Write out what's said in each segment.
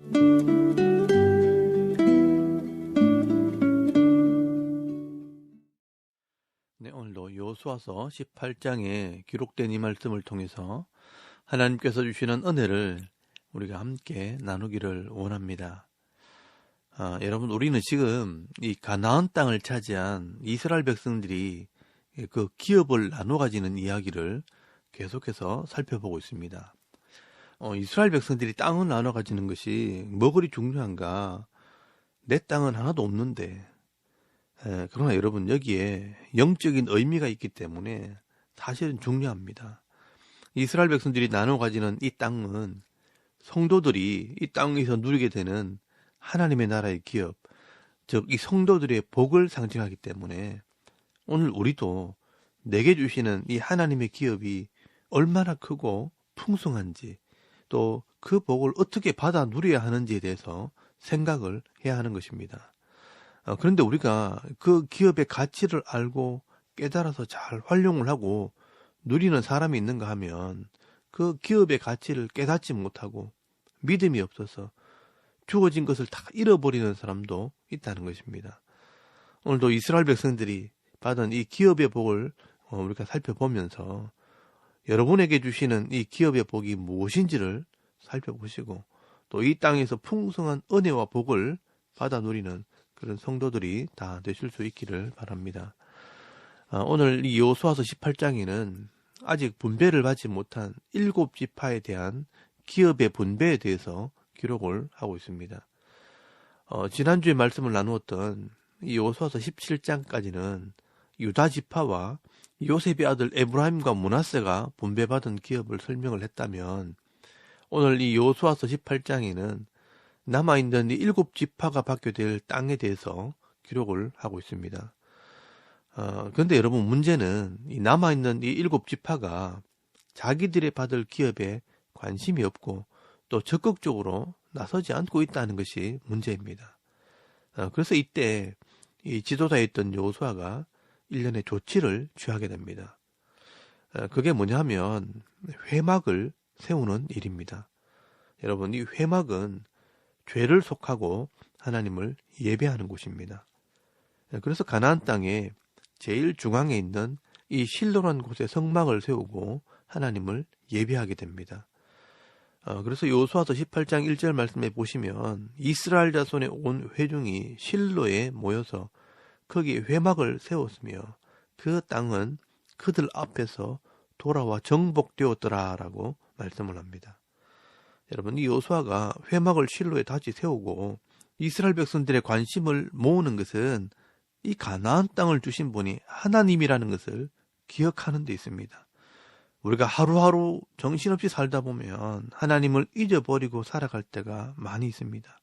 네, 오늘도 여호수아서 18장에 기록된 이 말씀을 통해서 하나님께서 주시는 은혜를 우리가 함께 나누기를 원합니다. 여러분, 우리는 지금 이 가나안 땅을 차지한 이스라엘 백성들이 그 기업을 나눠 가지는 이야기를 계속해서 살펴보고 있습니다. 이스라엘 백성들이 땅을 나눠 가지는 것이 뭐 그리 중요한가? 내 땅은 하나도 없는데. 그러나 여러분, 여기에 영적인 의미가 있기 때문에 사실은 중요합니다. 이스라엘 백성들이 나눠 가지는 이 땅은 성도들이 이 땅에서 누리게 되는 하나님의 나라의 기업, 즉 이 성도들의 복을 상징하기 때문에 오늘 우리도 내게 주시는 이 하나님의 기업이 얼마나 크고 풍성한지, 또 그 복을 어떻게 받아 누려야 하는지에 대해서 생각을 해야 하는 것입니다. 그런데 우리가 그 기업의 가치를 알고 깨달아서 잘 활용을 하고 누리는 사람이 있는가 하면 그 기업의 가치를 깨닫지 못하고 믿음이 없어서 주어진 것을 다 잃어버리는 사람도 있다는 것입니다. 오늘도 이스라엘 백성들이 받은 이 기업의 복을 우리가 살펴보면서 여러분에게 주시는 이 기업의 복이 무엇인지를 살펴보시고 또 이 땅에서 풍성한 은혜와 복을 받아 누리는 그런 성도들이 다 되실 수 있기를 바랍니다. 오늘 이 여호수아서 18장에는 아직 분배를 받지 못한 7지파에 대한 기업의 분배에 대해서 기록을 하고 있습니다. 지난주에 말씀을 나누었던 이 여호수아서 17장까지는 유다 지파와 요셉의 아들 에브라임과 므낫세가 분배받은 기업을 설명을 했다면 오늘 이 여호수아서 18장에는 남아있는 이 7지파가 받게 될 땅에 대해서 기록을 하고 있습니다. 그런데 여러분, 문제는 이 남아있는 이 7지파가 자기들의 받을 기업에 관심이 없고 또 적극적으로 나서지 않고 있다는 것이 문제입니다. 그래서 이때 이 지도자에 있던 여호수아가 일련의 조치를 취하게 됩니다. 그게 뭐냐 하면 회막을 세우는 일입니다. 여러분, 이 회막은 죄를 속하고 하나님을 예배하는 곳입니다. 그래서 가나안 땅에 제일 중앙에 있는 이 실로라는 곳에 성막을 세우고 하나님을 예배하게 됩니다. 그래서 여호수아서 18장 1절 말씀에 보시면 이스라엘 자손의 온 회중이 실로에 모여서 거기에 회막을 세웠으며 그 땅은 그들 앞에서 돌아와 정복되었더라라고 말씀을 합니다. 여러분, 이 여호수아가 회막을 실로에 다시 세우고 이스라엘 백성들의 관심을 모으는 것은 이 가나안 땅을 주신 분이 하나님이라는 것을 기억하는 데 있습니다. 우리가 하루하루 정신없이 살다 보면 하나님을 잊어버리고 살아갈 때가 많이 있습니다.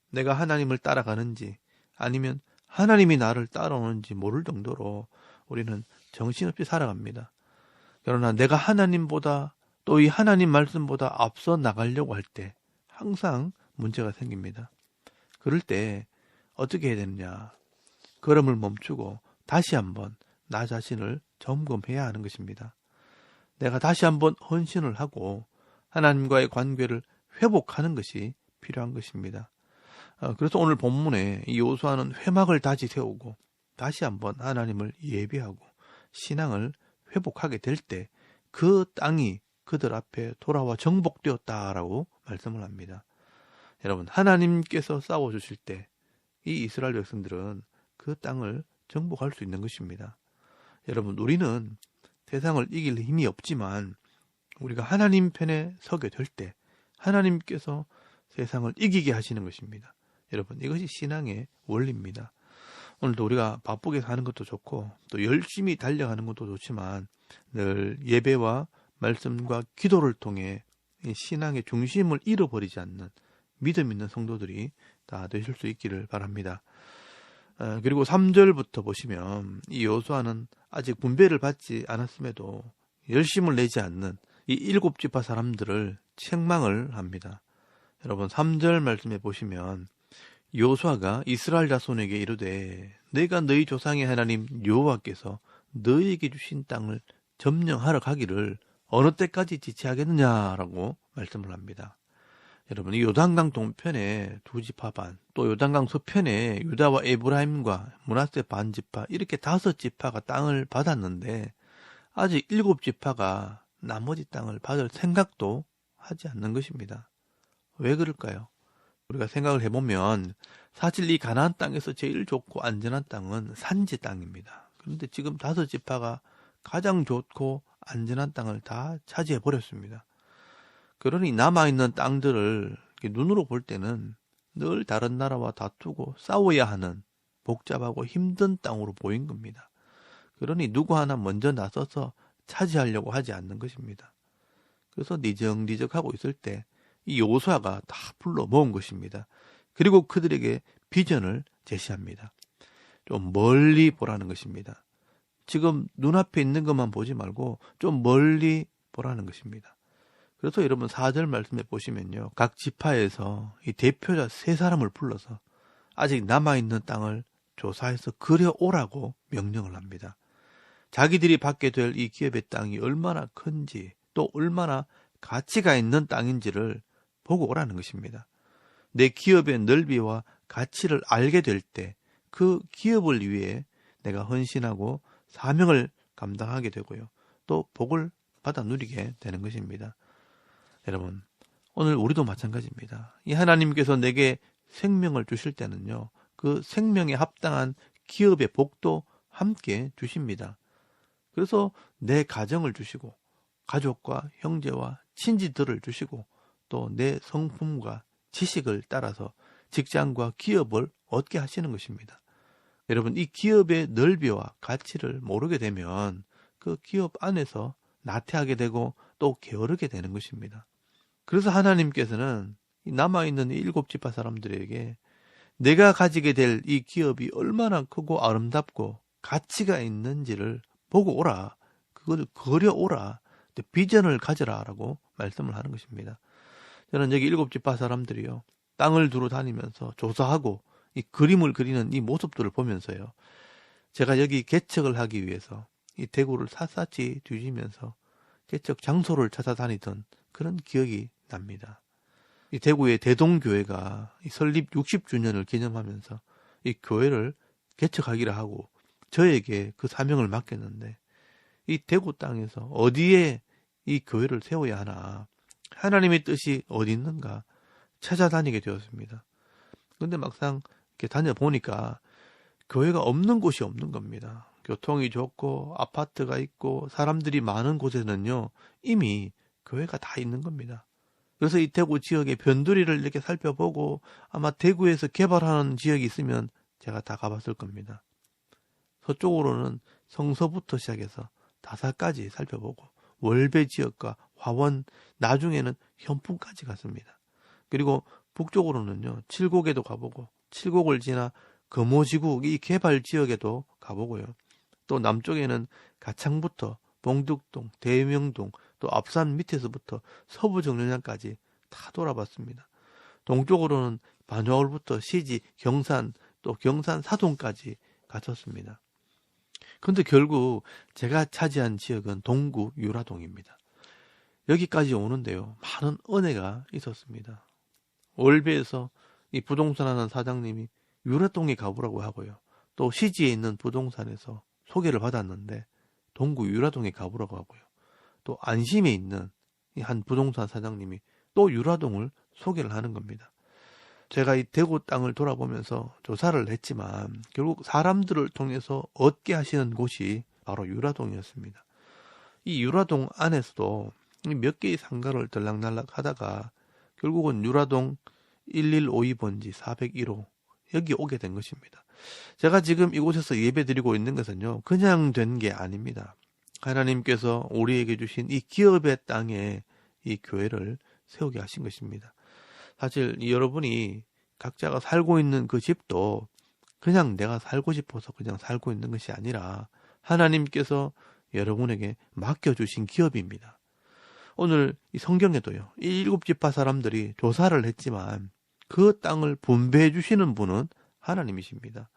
내가 하나님을 따라가는지 아니면 하나님이 나를 따라오는지 모를 정도로 우리는 정신없이 살아갑니다. 그러나 내가 하나님보다 또 이 하나님 말씀보다 앞서 나가려고 할 때 항상 문제가 생깁니다. 그럴 때 어떻게 해야 되느냐? 걸음을 멈추고 다시 한번 나 자신을 점검해야 하는 것입니다. 내가 다시 한번 헌신을 하고 하나님과의 관계를 회복하는 것이 필요한 것입니다. 그래서 오늘 본문에 이 여호수아는 회막을 다시 세우고 다시 한번 하나님을 예배하고 신앙을 회복하게 될 때 그 땅이 그들 앞에 돌아와 정복되었다라고 말씀을 합니다. 여러분, 하나님께서 싸워주실 때 이 이스라엘 백성들은 그 땅을 정복할 수 있는 것입니다. 여러분, 우리는 세상을 이길 힘이 없지만 우리가 하나님 편에 서게 될 때 하나님께서 세상을 이기게 하시는 것입니다. 여러분, 이것이 신앙의 원리입니다. 오늘도 우리가 바쁘게 사는 것도 좋고 또 열심히 달려가는 것도 좋지만 늘 예배와 말씀과 기도를 통해 신앙의 중심을 잃어버리지 않는 믿음 있는 성도들이 다 되실 수 있기를 바랍니다. 그리고 3절부터 보시면 이 여호수아는 아직 분배를 받지 않았음에도 열심을 내지 않는 이 7지파 사람들을 책망을 합니다. 여러분, 3절 말씀에 보시면 여호수아가 이스라엘 자손에게 이르되 내가 너희 조상의 하나님 여호와께서 너희에게 주신 땅을 점령하러 가기를 어느 때까지 지체하겠느냐라고 말씀을 합니다. 여러분, 이 요단강 동편에 두 지파 반, 또 요단강 서편에 유다와 에브라임과 므낫세 반 지파, 이렇게 5지파가 땅을 받았는데 아직 7지파가 나머지 땅을 받을 생각도 하지 않는 것입니다. 왜 그럴까요? 우리가 생각을 해보면 사실 이 가나안 땅에서 제일 좋고 안전한 땅은 산지 땅입니다. 그런데 지금 5지파가 가장 좋고 안전한 땅을 다 차지해 버렸습니다. 그러니 남아있는 땅들을 눈으로 볼 때는 늘 다른 나라와 다투고 싸워야 하는 복잡하고 힘든 땅으로 보인 겁니다. 그러니 누구 하나 먼저 나서서 차지하려고 하지 않는 것입니다. 그래서 니적니적하고 있을 때 이 요수아가 다 불러 모은 것입니다. 그리고 그들에게 비전을 제시합니다. 좀 멀리 보라는 것입니다. 지금 눈앞에 있는 것만 보지 말고 좀 멀리 보라는 것입니다. 그래서 여러분 4절 말씀에 보시면요. 각 지파에서 이 대표자 3사람을 불러서 아직 남아있는 땅을 조사해서 그려오라고 명령을 합니다. 자기들이 받게 될 이 기업의 땅이 얼마나 큰지 또 얼마나 가치가 있는 땅인지를 보고 오라는 것입니다. 내 기업의 넓이와 가치를 알게 될 때 그 기업을 위해 내가 헌신하고 사명을 감당하게 되고요. 또 복을 받아 누리게 되는 것입니다. 여러분, 오늘 우리도 마찬가지입니다. 이 하나님께서 내게 생명을 주실 때는요. 그 생명에 합당한 기업의 복도 함께 주십니다. 그래서 내 가정을 주시고 가족과 형제와 친지들을 주시고 또 내 성품과 지식을 따라서 직장과 기업을 얻게 하시는 것입니다. 여러분, 이 기업의 넓이와 가치를 모르게 되면 그 기업 안에서 나태하게 되고 또 게으르게 되는 것입니다. 그래서 하나님께서는 남아있는 이 7지파 사람들에게 내가 가지게 될 이 기업이 얼마나 크고 아름답고 가치가 있는지를 보고 오라. 그걸 그려오라. 비전을 가져라 라고 말씀을 하는 것입니다. 저는 여기 7지파 사람들이요. 땅을 두루 다니면서 조사하고 이 그림을 그리는 이 모습들을 보면서요. 제가 여기 개척을 하기 위해서 이 대구를 샅샅이 뒤지면서 개척 장소를 찾아다니던 그런 기억이 납니다. 이 대구의 대동교회가 이 설립 60주년을 기념하면서 이 교회를 개척하기로 하고 저에게 그 사명을 맡겼는데 이 대구 땅에서 어디에 이 교회를 세워야 하나, 하나님의 뜻이 어디 있는가 찾아다니게 되었습니다. 그런데 막상 이렇게 다녀보니까 교회가 없는 곳이 없는 겁니다. 교통이 좋고 아파트가 있고 사람들이 많은 곳에는요 이미 교회가 다 있는 겁니다. 그래서 이 대구 지역의 변두리를 이렇게 살펴보고 아마 대구에서 개발하는 지역이 있으면 제가 다 가봤을 겁니다. 서쪽으로는 성서부터 시작해서 다사까지 살펴보고 월배 지역과 화원, 나중에는 현풍까지 갔습니다. 그리고 북쪽으로는요 칠곡에도 가보고 칠곡을 지나 금오지구 이 개발 지역에도 가보고요. 또 남쪽에는 가창부터 봉둑동, 대명동, 또 앞산 밑에서부터 서부정류장까지 다 돌아봤습니다. 동쪽으로는 반야울부터 시지, 경산, 또 경산 사동까지 갔었습니다. 그런데 결국 제가 차지한 지역은 동구 유라동입니다. 여기까지 오는데요. 많은 은혜가 있었습니다. 월배에서 이 부동산 하는 사장님이 유라동에 가보라고 하고요. 또 시지에 있는 부동산에서 소개를 받았는데 동구 유라동에 가보라고 하고요. 또 안심에 있는 한 부동산 사장님이 또 유라동을 소개를 하는 겁니다. 제가 이 대구 땅을 돌아보면서 조사를 했지만 결국 사람들을 통해서 얻게 하시는 곳이 바로 유라동이었습니다. 이 유라동 안에서도 몇 개의 상가를 들락날락 하다가 결국은 유라동 1152번지 401호 여기 오게 된 것입니다. 제가 지금 이곳에서 예배드리고 있는 것은요 그냥 된 게 아닙니다. 하나님께서 우리에게 주신 이 기업의 땅에 이 교회를 세우게 하신 것입니다. 사실 여러분이 각자가 살고 있는 그 집도 그냥 내가 살고 싶어서 그냥 살고 있는 것이 아니라 하나님께서 여러분에게 맡겨주신 기업입니다. 오늘 이 성경에도요. 이 7지파 사람들이 조사를 했지만 그 땅을 분배해 주시는 분은 하나님이십니다.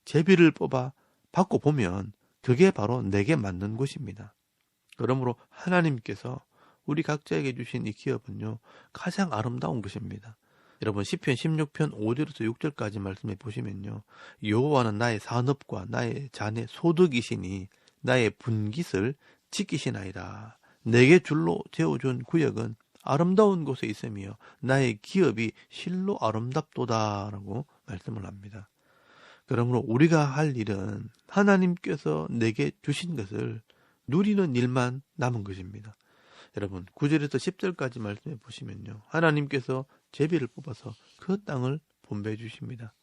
제비를 뽑아 받고 보면 그게 바로 내게 맞는 곳입니다. 그러므로 하나님께서 우리 각자에게 주신 이 기업은요, 가장 아름다운 것입니다. 여러분 시편 16편 5절에서 6절까지 말씀해 보시면요, 여호와는 나의 산업과 나의 잔의 소득이시니 나의 분깃을 지키시나이다. 내게 줄로 재어준 구역은 아름다운 곳에 있으며 나의 기업이 실로 아름답도다라고 말씀을 합니다. 그러므로 우리가 할 일은 하나님께서 내게 주신 것을 누리는 일만 남은 것입니다. 여러분 9절에서 10절까지 말씀해 보시면요, 하나님께서 제비를 뽑아서 그 땅을 분배해 주십니다.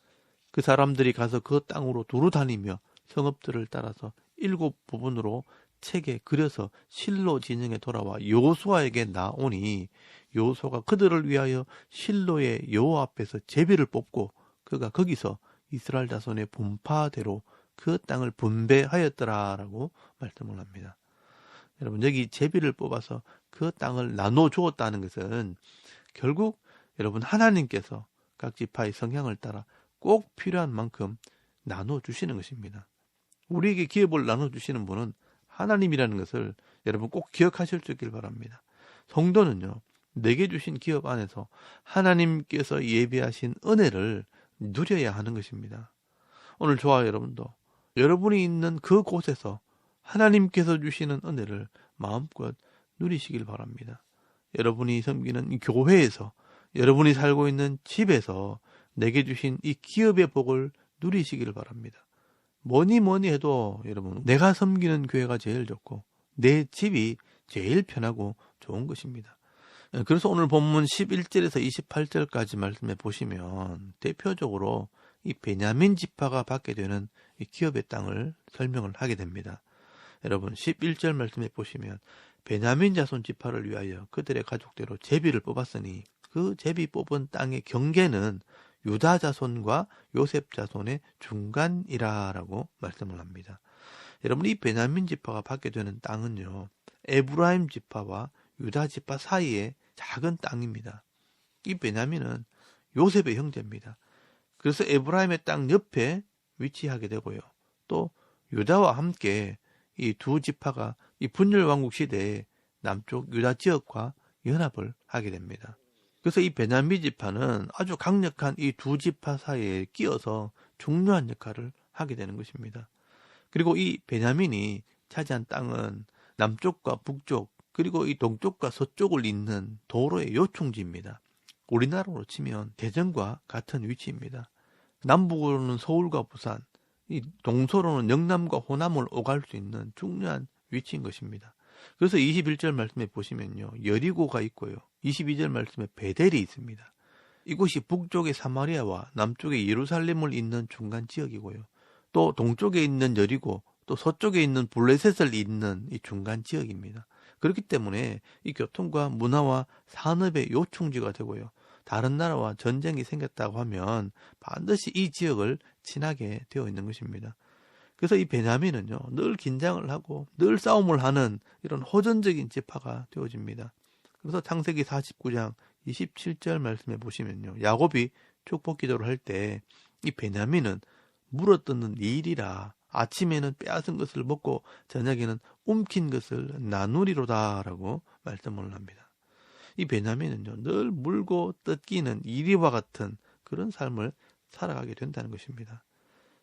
그 사람들이 가서 그 땅으로 두루 다니며 성읍들을 따라서 7부분으로 책에 그려서 실로 진영에 돌아와 여호수아에게 나오니 여호수아가 그들을 위하여 실로의 여호와 앞에서 제비를 뽑고 그가 거기서 이스라엘 자손의 분파대로 그 땅을 분배하였더라라고 말씀을 합니다. 여러분 여기 제비를 뽑아서 그 땅을 나눠 주었다는 것은 결국 여러분 하나님께서 각 지파의 성향을 따라 꼭 필요한 만큼 나눠 주시는 것입니다. 우리에게 기업을 나눠 주시는 분은 하나님이라는 것을 여러분 꼭 기억하실 수 있길 바랍니다. 성도는요, 내게 주신 기업 안에서 하나님께서 예비하신 은혜를 누려야 하는 것입니다. 오늘 저와 여러분도 여러분이 있는 그곳에서 하나님께서 주시는 은혜를 마음껏 누리시길 바랍니다. 여러분이 섬기는 교회에서, 여러분이 살고 있는 집에서 내게 주신 이 기업의 복을 누리시길 바랍니다. 뭐니 해도 여러분 내가 섬기는 교회가 제일 좋고 내 집이 제일 편하고 좋은 것입니다. 그래서 오늘 본문 11절에서 28절까지 말씀해 보시면 대표적으로 이 베냐민 지파가 받게 되는 이 기업의 땅을 설명을 하게 됩니다. 여러분 11절 말씀해 보시면 베냐민 자손 지파를 위하여 그들의 가족대로 제비를 뽑았으니 그 제비 뽑은 땅의 경계는 유다 자손과 요셉 자손의 중간이라라고 말씀을 합니다. 여러분 이 베냐민 지파가 받게 되는 땅은요, 에브라임 지파와 유다 지파 사이의 작은 땅입니다. 이 베냐민은 요셉의 형제입니다. 그래서 에브라임의 땅 옆에 위치하게 되고요. 또 유다와 함께 이 두 지파가 이 분열왕국 시대에 남쪽 유다 지역과 연합을 하게 됩니다. 그래서 이 베냐민 지파는 아주 강력한 이 두 지파 사이에 끼어서 중요한 역할을 하게 되는 것입니다. 그리고 이 베냐민이 차지한 땅은 남쪽과 북쪽 그리고 이 동쪽과 서쪽을 잇는 도로의 요충지입니다. 우리나라로 치면 대전과 같은 위치입니다. 남북으로는 서울과 부산, 이 동서로는 영남과 호남을 오갈 수 있는 중요한 위치인 것입니다. 그래서 21절 말씀에 보시면요, 여리고가 있고요, 22절 말씀에 베델이 있습니다. 이곳이 북쪽의 사마리아와 남쪽의 예루살렘을 잇는 중간 지역이고요, 또 동쪽에 있는 여리고, 또 서쪽에 있는 블레셋을 잇는 이 중간 지역입니다. 그렇기 때문에 이 교통과 문화와 산업의 요충지가 되고요, 다른 나라와 전쟁이 생겼다고 하면 반드시 이 지역을 지나게 되어 있는 것입니다. 그래서 이 베냐민은요, 늘 긴장을 하고 늘 싸움을 하는 이런 호전적인 지파가 되어집니다. 그래서 창세기 49장 27절 말씀에 보시면요, 야곱이 축복 기도를 할 때 이 베냐민은 물어뜯는 일이라 아침에는 빼앗은 것을 먹고 저녁에는 움킨 것을 나누리로다라고 말씀을 합니다. 이 베냐민은요, 늘 물고 뜯기는 이리와 같은 그런 삶을 살아가게 된다는 것입니다.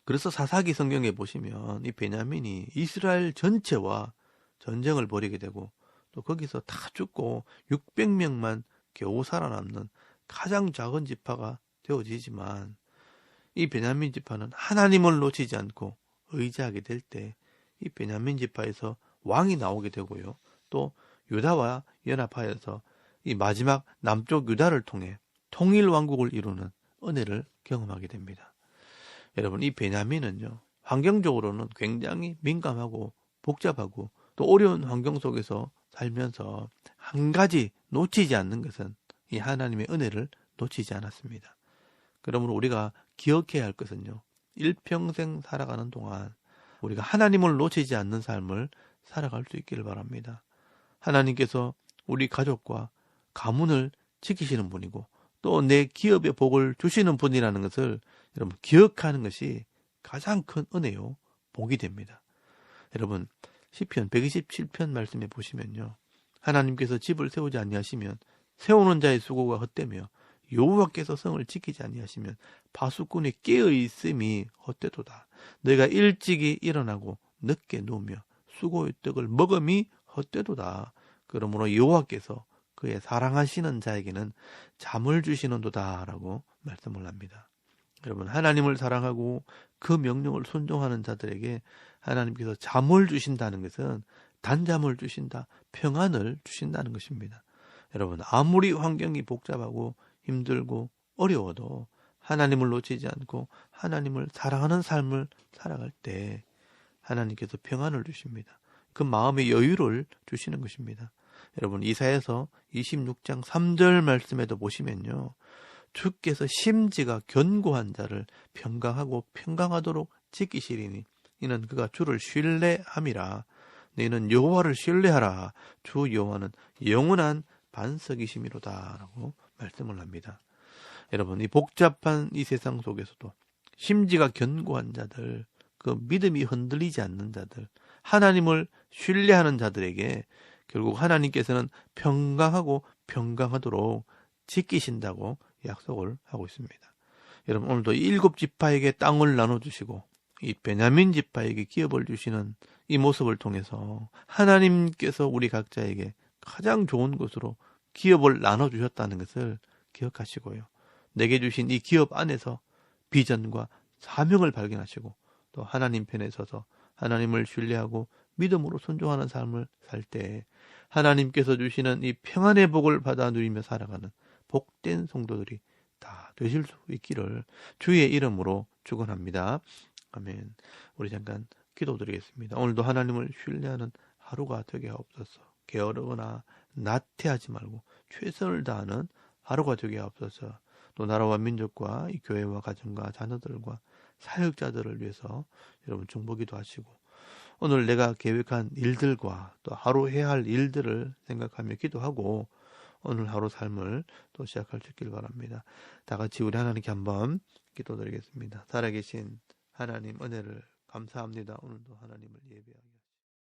그래서 사사기 성경에 보시면 이 베냐민이 이스라엘 전체와 전쟁을 벌이게 되고 또 거기서 다 죽고 600명만 겨우 살아남는 가장 작은 지파가 되어지지만, 이 베냐민 지파는 하나님을 놓치지 않고 의지하게 될 때 이 베냐민 지파에서 왕이 나오게 되고요, 또 유다와 연합하여서 이 마지막 남쪽 유다를 통해 통일 왕국을 이루는 은혜를 경험하게 됩니다. 여러분 이 베냐민은요, 환경적으로는 굉장히 민감하고 복잡하고 또 어려운 환경 속에서 살면서 한 가지 놓치지 않는 것은 이 하나님의 은혜를 놓치지 않았습니다. 그러므로 우리가 기억해야 할 것은요, 일평생 살아가는 동안 우리가 하나님을 놓치지 않는 삶을 살아갈 수 있기를 바랍니다. 하나님께서 우리 가족과 가문을 지키시는 분이고 또 내 기업의 복을 주시는 분이라는 것을 여러분 기억하는 것이 가장 큰 은혜요, 복이 됩니다. 여러분 시편 127편 말씀에 보시면요, 하나님께서 집을 세우지 아니하시면 세우는 자의 수고가 헛되며 여호와께서 성을 지키지 아니하시면 파수꾼의 깨어 있음이 헛되도다. 너희가 일찍이 일어나고 늦게 누우며 수고의 떡을 먹음이 헛되도다. 그러므로 여호와께서 그의 사랑하시는 자에게는 잠을 주시는도다 라고 말씀을 합니다. 여러분, 하나님을 사랑하고 그 명령을 순종하는 자들에게 하나님께서 잠을 주신다는 것은 단잠을 주신다, 평안을 주신다는 것입니다. 여러분, 아무리 환경이 복잡하고 힘들고 어려워도 하나님을 놓치지 않고 하나님을 사랑하는 삶을 살아갈 때 하나님께서 평안을 주십니다. 그 마음의 여유를 주시는 것입니다. 여러분, 이사야서 26장 3절 말씀에도 보시면요, 주께서 심지가 견고한 자를 평강하고 평강하도록 지키시리니 이는 그가 주를 신뢰함이라. 너희는 여호와를 신뢰하라. 주 여호와는 영원한 반석이심이로다 라고 말씀을 합니다. 여러분, 이 복잡한 이 세상 속에서도 심지가 견고한 자들, 그 믿음이 흔들리지 않는 자들, 하나님을 신뢰하는 자들에게 결국 하나님께서는 평강하고 평강하도록 지키신다고 약속을 하고 있습니다. 여러분, 오늘도 7지파에게 땅을 나눠주시고 이 베냐민 지파에게 기업을 주시는 이 모습을 통해서 하나님께서 우리 각자에게 가장 좋은 것으로 기업을 나눠주셨다는 것을 기억하시고요. 내게 주신 이 기업 안에서 비전과 사명을 발견하시고 또 하나님 편에 서서 하나님을 신뢰하고 믿음으로 순종하는 삶을 살 때 하나님께서 주시는 이 평안의 복을 받아 누리며 살아가는 복된 성도들이 다 되실 수 있기를 주의 이름으로 축원합니다. 아멘. 우리 잠깐 기도드리겠습니다. 오늘도 하나님을 신뢰하는 하루가 되게 하옵소서. 게으르거나 나태하지 말고 최선을 다하는 하루가 되게 하옵소서. 또 나라와 민족과 이 교회와 가정과 자녀들과 사역자들을 위해서 여러분 중보기도 하시고 오늘 내가 계획한 일들과 또 하루 해야 할 일들을 생각하며 기도하고 오늘 하루 삶을 또 시작할 수 있길 바랍니다. 다 같이 우리 하나님께 한번 기도드리겠습니다. 살아계신 하나님 은혜를 감사합니다. 오늘도 하나님을 예배하게